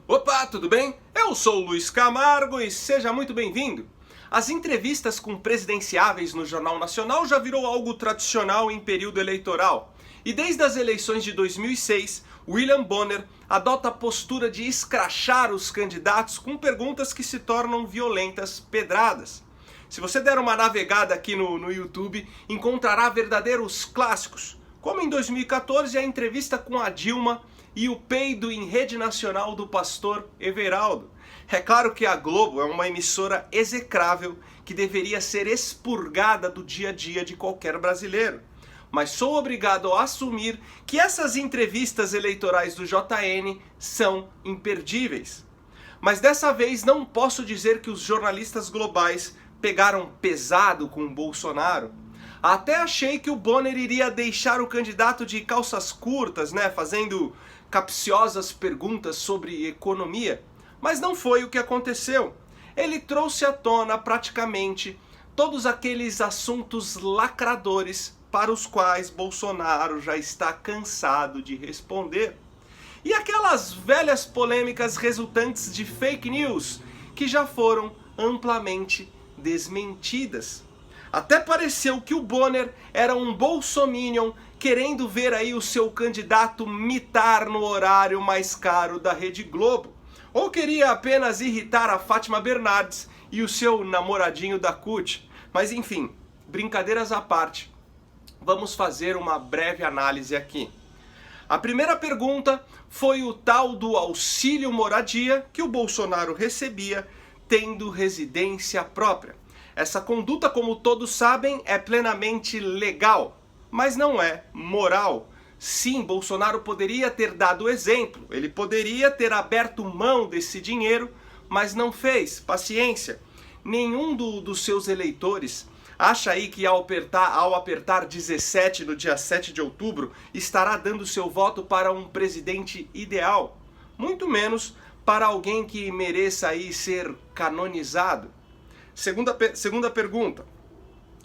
Opa, tudo bem? Eu sou o Luiz Camargo e seja muito bem-vindo. As entrevistas com presidenciáveis no Jornal Nacional já virou algo tradicional em período eleitoral. E desde as eleições de 2006, William Bonner adota a postura de escrachar os candidatos com perguntas que se tornam violentas pedradas. Se você der uma navegada aqui no YouTube, encontrará verdadeiros clássicos, como em 2014 a entrevista com a Dilma e o peido em rede nacional do pastor Everaldo. É claro que a Globo é uma emissora execrável que deveria ser expurgada do dia a dia de qualquer brasileiro. Mas sou obrigado a assumir que essas entrevistas eleitorais do JN são imperdíveis. Mas dessa vez não posso dizer que os jornalistas globais pegaram pesado com o Bolsonaro. Até achei que o Bonner iria deixar o candidato de calças curtas, fazendo capciosas perguntas sobre economia. Mas não foi o que aconteceu. Ele trouxe à tona praticamente todos aqueles assuntos lacradores para os quais Bolsonaro já está cansado de responder. E aquelas velhas polêmicas resultantes de fake news que já foram amplamente desmentidas. Até pareceu que o Bonner era um bolsominion querendo ver aí o seu candidato mitar no horário mais caro da Rede Globo. Ou queria apenas irritar a Fátima Bernardes e o seu namoradinho da CUT. Mas enfim, brincadeiras à parte, vamos fazer uma breve análise aqui. A primeira pergunta foi o tal do auxílio moradia que o Bolsonaro recebia tendo residência própria. Essa conduta, como todos sabem, é plenamente legal, mas não é moral. Sim, Bolsonaro poderia ter dado exemplo, ele poderia ter aberto mão desse dinheiro, mas não fez. Paciência. Nenhum dos seus eleitores acha aí que ao apertar 17 no dia 7 de outubro estará dando seu voto para um presidente ideal, muito menos para alguém que mereça aí ser canonizado. Segunda pergunta.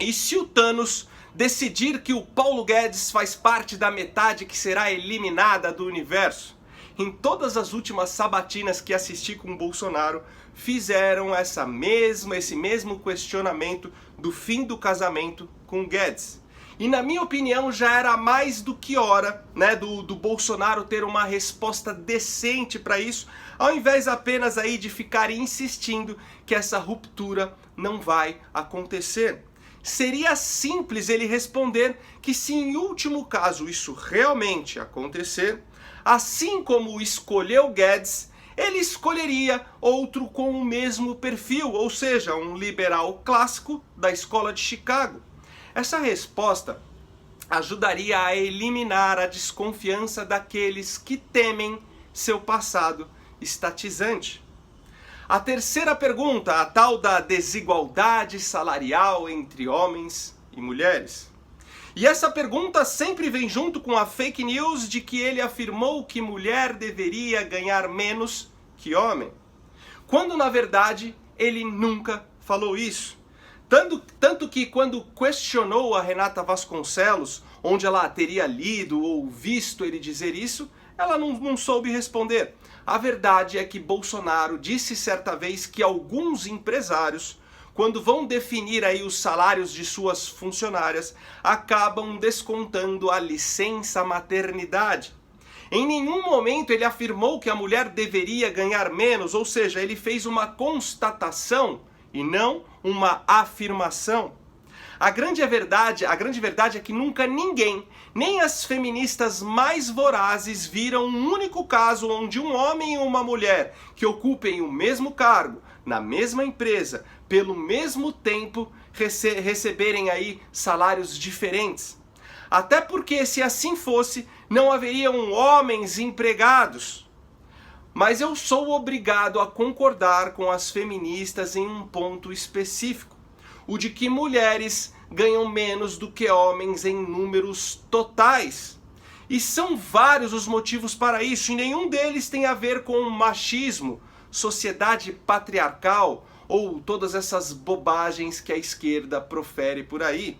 E se o Thanos decidir que o Paulo Guedes faz parte da metade que será eliminada do universo? Em todas as últimas sabatinas que assisti com o Bolsonaro, fizeram esse mesmo questionamento do fim do casamento com o Guedes. E na minha opinião já era mais do que hora, do Bolsonaro ter uma resposta decente para isso, ao invés apenas aí de ficar insistindo que essa ruptura não vai acontecer. Seria simples ele responder que se em último caso isso realmente acontecer, assim como escolheu Guedes, ele escolheria outro com o mesmo perfil, ou seja, um liberal clássico da escola de Chicago. Essa resposta ajudaria a eliminar a desconfiança daqueles que temem seu passado estatizante. A terceira pergunta, a tal da desigualdade salarial entre homens e mulheres. E essa pergunta sempre vem junto com a fake news de que ele afirmou que mulher deveria ganhar menos que homem, quando na verdade ele nunca falou isso. Tanto que quando questionou a Renata Vasconcelos, onde ela teria lido ou visto ele dizer isso, ela não soube responder. A verdade é que Bolsonaro disse certa vez que alguns empresários, quando vão definir aí os salários de suas funcionárias, acabam descontando a licença maternidade. Em nenhum momento ele afirmou que a mulher deveria ganhar menos, ou seja, ele fez uma constatação e não uma afirmação. A grande verdade é que nunca ninguém, nem as feministas mais vorazes, viram um único caso onde um homem e uma mulher que ocupem o mesmo cargo, na mesma empresa, pelo mesmo tempo, receberem aí salários diferentes. Até porque, se assim fosse, não haveriam homens empregados. Mas eu sou obrigado a concordar com as feministas em um ponto específico, o de que mulheres ganham menos do que homens em números totais. E são vários os motivos para isso, e nenhum deles tem a ver com machismo, sociedade patriarcal ou todas essas bobagens que a esquerda profere por aí.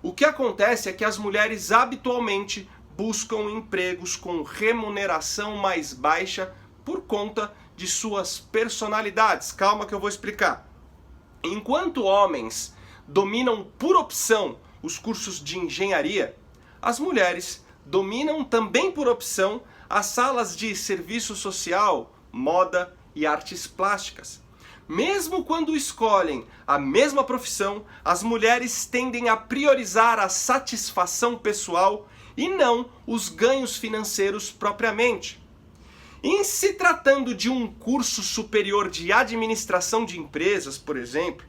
O que acontece é que as mulheres habitualmente buscam empregos com remuneração mais baixa por conta de suas personalidades. Calma que eu vou explicar. Enquanto homens dominam por opção os cursos de engenharia, as mulheres dominam também por opção as salas de serviço social, moda e artes plásticas. Mesmo quando escolhem a mesma profissão, as mulheres tendem a priorizar a satisfação pessoal e não os ganhos financeiros propriamente. Em se tratando de um curso superior de administração de empresas, por exemplo,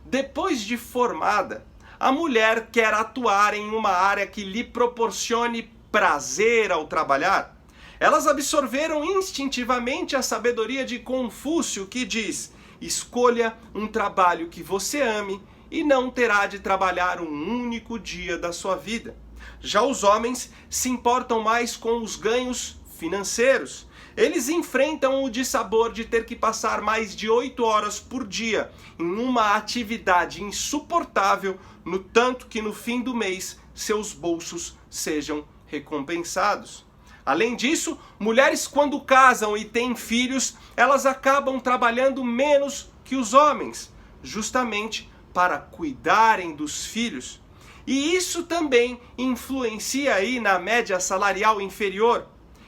depois de formada, a mulher quer atuar em uma área que lhe proporcione prazer ao trabalhar. Elas absorveram instintivamente a sabedoria de Confúcio, que diz: escolha um trabalho que você ame e não terá de trabalhar um único dia da sua vida. Já os homens se importam mais com os ganhos financeiros. Eles enfrentam o dissabor de ter que passar mais de 8 horas por dia em uma atividade insuportável, no tanto que no fim do mês seus bolsos sejam recompensados. Além disso, mulheres quando casam e têm filhos, elas acabam trabalhando menos que os homens, justamente para cuidarem dos filhos. E isso também influencia aí na média salarial inferior.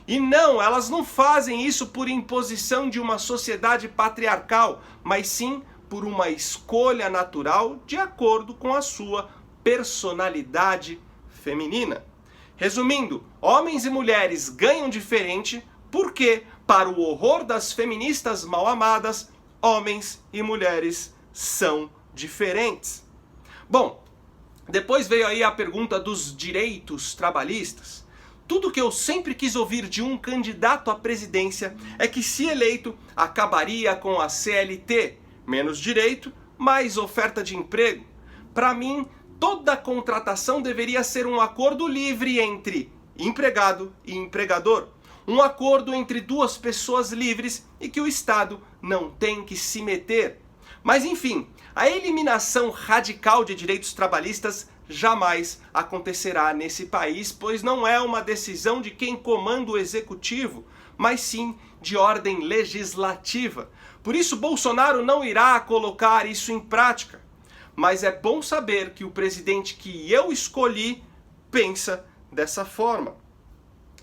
E não, elas não fazem isso por imposição de uma sociedade patriarcal, mas sim por uma escolha natural de acordo com a sua personalidade feminina. Resumindo, homens e mulheres ganham diferente porque, para o horror das feministas mal amadas, homens e mulheres são diferentes. Bom, depois veio aí a pergunta dos direitos trabalhistas. Tudo que eu sempre quis ouvir de um candidato à presidência é que, se eleito, acabaria com a CLT. Menos direito, mais oferta de emprego. Para mim, toda contratação deveria ser um acordo livre entre empregado e empregador. Um acordo entre duas pessoas livres e que o Estado não tem que se meter. Mas enfim, a eliminação radical de direitos trabalhistas jamais acontecerá nesse país, pois não é uma decisão de quem comanda o executivo, mas sim de ordem legislativa. Por isso, Bolsonaro não irá colocar isso em prática. Mas é bom saber que o presidente que eu escolhi pensa dessa forma.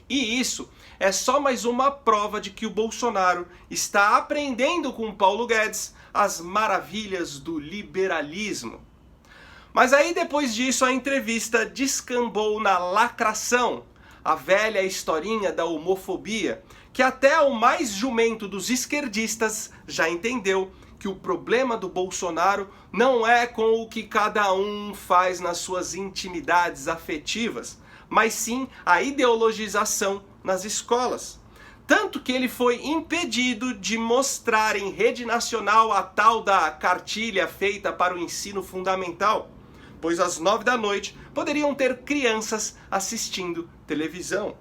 E isso é só mais uma prova de que o Bolsonaro está aprendendo com Paulo Guedes as maravilhas do liberalismo. Mas aí depois disso a entrevista descambou na lacração, a velha historinha da homofobia, que até o mais jumento dos esquerdistas já entendeu que o problema do Bolsonaro não é com o que cada um faz nas suas intimidades afetivas, mas sim a ideologização nas escolas. Tanto que ele foi impedido de mostrar em rede nacional a tal da cartilha feita para o ensino fundamental, pois às 9 da noite poderiam ter crianças assistindo televisão.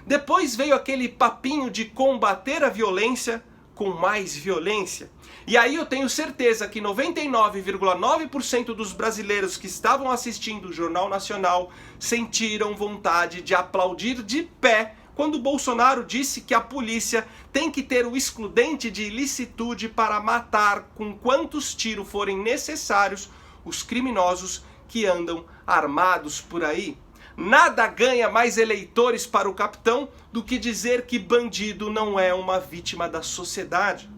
Depois veio aquele papinho de combater a violência com mais violência. E aí eu tenho certeza que 99,9% dos brasileiros que estavam assistindo o Jornal Nacional sentiram vontade de aplaudir de pé quando Bolsonaro disse que a polícia tem que ter o excludente de ilicitude para matar com quantos tiros forem necessários os criminosos que andam armados por aí. Nada ganha mais eleitores para o capitão do que dizer que bandido não é uma vítima da sociedade.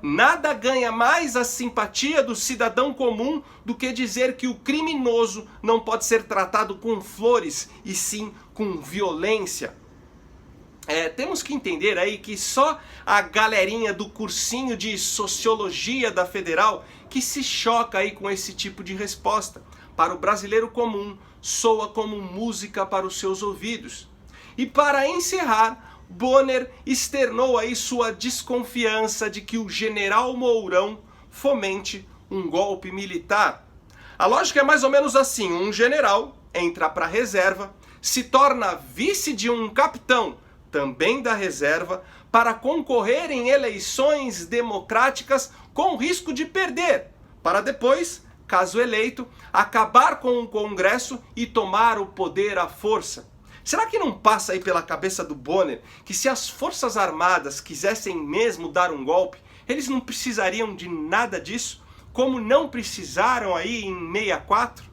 Nada ganha mais a simpatia do cidadão comum do que dizer que o criminoso não pode ser tratado com flores e sim com violência. Temos que entender aí que só a galerinha do cursinho de sociologia da Federal que se choca aí com esse tipo de resposta. Para o brasileiro comum, soa como música para os seus ouvidos. E para encerrar, Bonner externou aí sua desconfiança de que o general Mourão fomente um golpe militar. A lógica é mais ou menos assim: um general entra para a reserva, se torna vice de um capitão, também da reserva, para concorrer em eleições democráticas com risco de perder, para depois, caso eleito, acabar com o Congresso e tomar o poder à força. Será que não passa aí pela cabeça do Bonner que se as Forças Armadas quisessem mesmo dar um golpe, eles não precisariam de nada disso, como não precisaram aí em 64?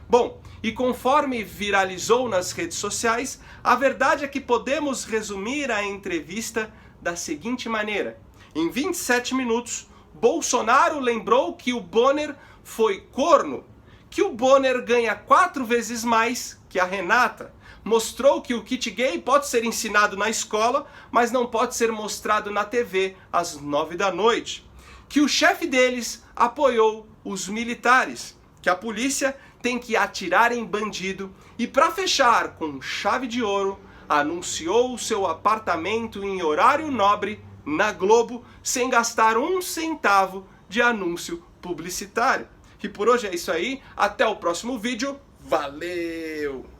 Bom, e conforme viralizou nas redes sociais, a verdade é que podemos resumir a entrevista da seguinte maneira. Em 27 minutos, Bolsonaro lembrou que o Bonner foi corno, que o Bonner ganha 4 vezes mais que a Renata, mostrou que o kit gay pode ser ensinado na escola, mas não pode ser mostrado na TV às 9 da noite, que o chefe deles apoiou os militares, que a polícia tem que atirar em bandido e, para fechar com chave de ouro, anunciou o seu apartamento em horário nobre na Globo sem gastar 1 centavo de anúncio publicitário. E por hoje é isso aí, até o próximo vídeo, valeu!